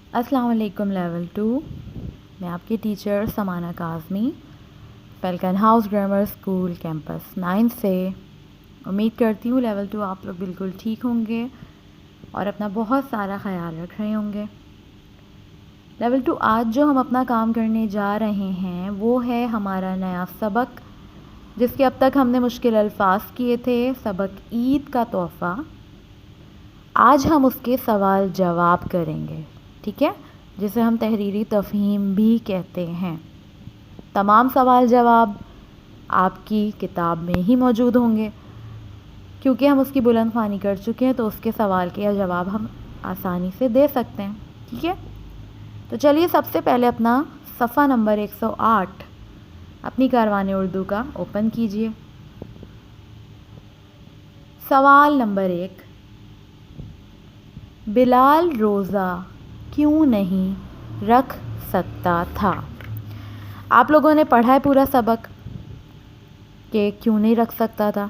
السلام علیکم لیول 2، میں آپ کی teacher Samana Kazmi, Falcon House Grammar School campus 9 سے امید کرتی ہوں لیول 2 آپ لوگ بالکل ٹھیک ہوں گے اور اپنا بہت سارا خیال رکھ رہے ہوں گے۔ لیول 2 آج جو ہم اپنا کام کرنے جا رہے ہیں وہ ہے ہمارا نیا سبق، جس کے اب تک ہم نے مشکل الفاظ کیے تھے، سبق عید کا تحفہ۔ آج ہم اس کے سوال جواب کریں گے، ٹھیک ہے، جسے ہم تحریری تفہیم بھی کہتے ہیں۔ تمام سوال جواب آپ کی کتاب میں ہی موجود ہوں گے، کیونکہ ہم اس کی بلند خوانی کر چکے ہیں تو اس کے سوال کے جواب ہم آسانی سے دے سکتے ہیں، ٹھیک ہے۔ تو چلیے سب سے پہلے اپنا صفحہ نمبر 108 اپنی کاروان اردو کا اوپن کیجئے۔ سوال نمبر 1، بلال روزہ کیوں نہیں رکھ سکتا تھا؟ آپ لوگوں نے پڑھا ہے پورا سبق کہ کیوں نہیں رکھ سکتا تھا،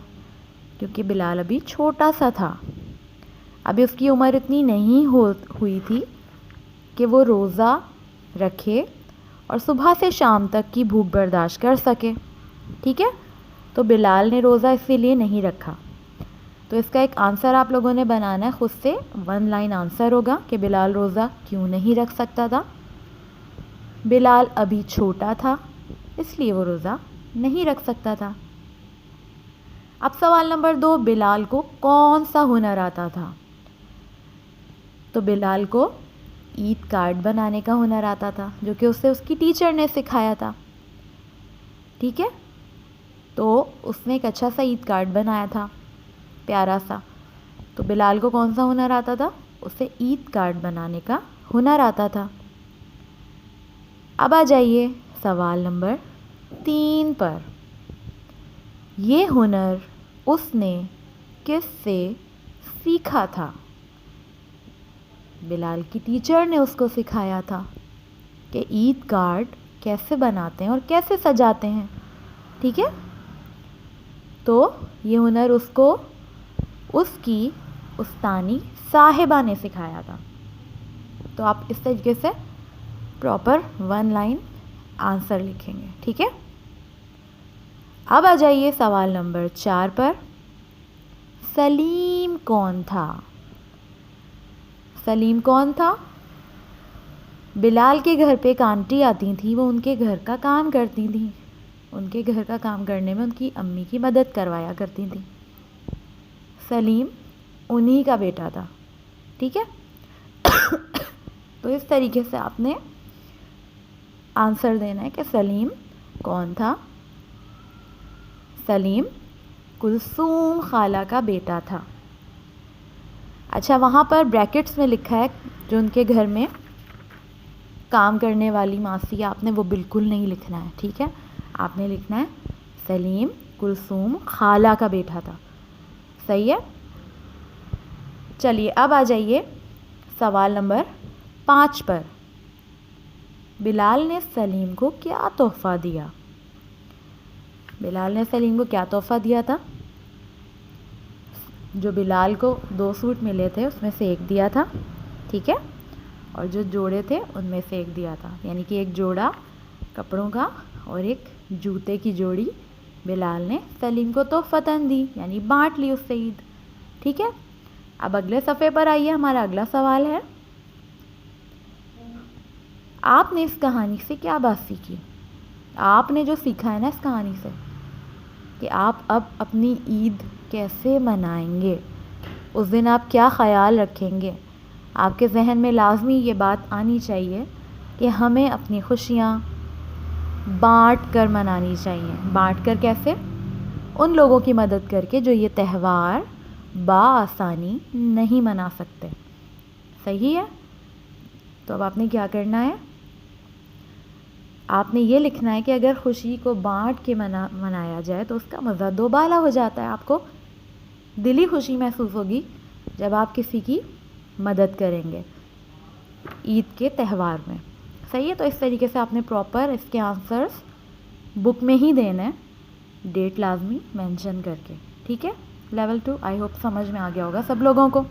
کیونکہ بلال ابھی چھوٹا سا تھا، ابھی اس کی عمر اتنی نہیں ہوئی تھی کہ وہ روزہ رکھے اور صبح سے شام تک کی بھوک برداشت کر سکے، ٹھیک ہے۔ تو بلال نے روزہ اسی لیے نہیں رکھا۔ تو اس کا ایک آنسر آپ لوگوں نے بنانا ہے خود سے، 1 لائن آنسر ہوگا کہ بلال روزہ کیوں نہیں رکھ سکتا تھا۔ بلال ابھی چھوٹا تھا اس لیے وہ روزہ نہیں رکھ سکتا تھا۔ اب سوال نمبر 2، بلال کو کون سا ہنر آتا تھا؟ تو بلال کو عید کارڈ بنانے کا ہنر آتا تھا، جو کہ اسے اس کی ٹیچر نے سکھایا تھا، ٹھیک ہے۔ تو اس نے ایک اچھا سا عید کارڈ بنایا تھا، پیارا سا۔ تو بلال کو کون سا ہنر آتا تھا؟ اسے عید کارڈ بنانے کا ہنر آتا تھا۔ اب آ جائیے سوال نمبر 3 پر، یہ ہنر اس نے کس سے سیکھا تھا؟ بلال کی ٹیچر نے اس کو سکھایا تھا کہ عید کارڈ کیسے بناتے ہیں اور کیسے سجاتے ہیں، ٹھیک ہے۔ تو یہ ہنر اس کو اس کی استانی صاحبہ نے سکھایا تھا۔ تو آپ اس طریقے سے پراپر 1 لائن آنسر لکھیں گے، ٹھیک ہے۔ اب آ جائیے سوال نمبر 4 پر، سلیم کون تھا؟ سلیم کون تھا؟ بلال کے گھر پہ ایک آنٹی آتی تھیں، وہ ان کے گھر کا کام کرتی تھیں، ان کے گھر کا کام کرنے میں ان کی امی کی مدد کروایا کرتی تھیں۔ سلیم انہی کا بیٹا تھا، ٹھیک ہے۔ تو اس طریقے سے آپ نے آنسر دینا ہے کہ سلیم کون تھا؟ سلیم کلثوم خالہ کا بیٹا تھا۔ اچھا، وہاں پر بریکٹس میں لکھا ہے جو ان کے گھر میں کام کرنے والی ماسی، آپ نے وہ بالکل نہیں لکھنا ہے، ٹھیک ہے۔ آپ نے لکھنا ہے سلیم کلثوم خالہ کا بیٹا تھا، صحیح ہے۔ چلیے اب آ جائیے سوال نمبر 5 پر، بلال نے سلیم کو کیا تحفہ دیا؟ بلال نے سلیم کو کیا تحفہ دیا تھا؟ جو بلال کو 2 سوٹ ملے تھے اس میں سے ایک دیا تھا، ٹھیک ہے، اور جو جوڑے تھے ان میں سے ایک دیا تھا، یعنی کہ ایک جوڑا کپڑوں کا اور ایک جوتے کی جوڑی بلال نے سلیم کو تحفتاً دی، یعنی بانٹ لی اس سے عید، ٹھیک ہے۔ اب اگلے صفحے پر آئیے، ہمارا اگلا سوال ہے، آپ نے اس کہانی سے کیا بات سیکھی؟ آپ نے جو سیکھا ہے نا اس کہانی سے کہ آپ اب اپنی عید کیسے منائیں گے، اس دن آپ کیا خیال رکھیں گے، آپ کے ذہن میں لازمی یہ بات آنی چاہیے کہ ہمیں اپنی خوشیاں بانٹ کر منانی چاہیے۔ بانٹ کر کیسے؟ ان لوگوں کی مدد کر کے جو یہ تہوار بآسانی نہیں منا سکتے، صحیح ہے۔ تو اب آپ نے کیا کرنا ہے؟ آپ نے یہ لکھنا ہے کہ اگر خوشی کو بانٹ کے منایا جائے تو اس کا مزہ دو بالا ہو جاتا ہے، آپ کو دلی خوشی محسوس ہوگی جب آپ کسی کی مدد کریں گے عید کے تہوار میں، صحیح ہے۔ تو اس طریقے سے آپ نے پراپر اس کے آنسرز بک میں ہی دینا ہے، ڈیٹ لازمی مینشن کر کے، ٹھیک ہے۔ لیول 2 آئی ہوپ سمجھ میں آ گیا ہوگا سب لوگوں کو۔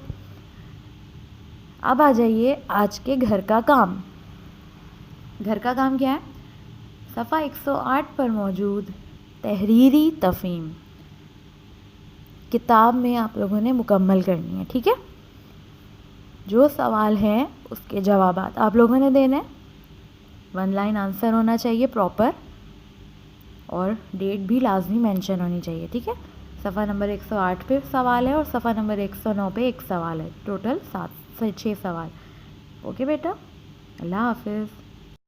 اب آ جائیے آج کے گھر کا کام. گھر کا کام کیا ہے؟ صفحہ 108 پر موجود تحریری تفہیم کتاب میں آپ لوگوں نے مکمل کرنی ہے. ٹھیک ہے؟ جو سوال ہیں اس کے جوابات آپ لوگوں نے دینے. 1 لائن آنسر ہونا چاہیے پراپر اور ڈیٹ بھی لازمی مینشن ہونی چاہیے. ٹھیک ہے؟ صفحہ نمبر 108 پہ سوال ہے اور صفحہ نمبر 109 پہ ایک سوال ہے. ٹوٹل 6 سوال. اوکے بیٹا، اللہ حافظ.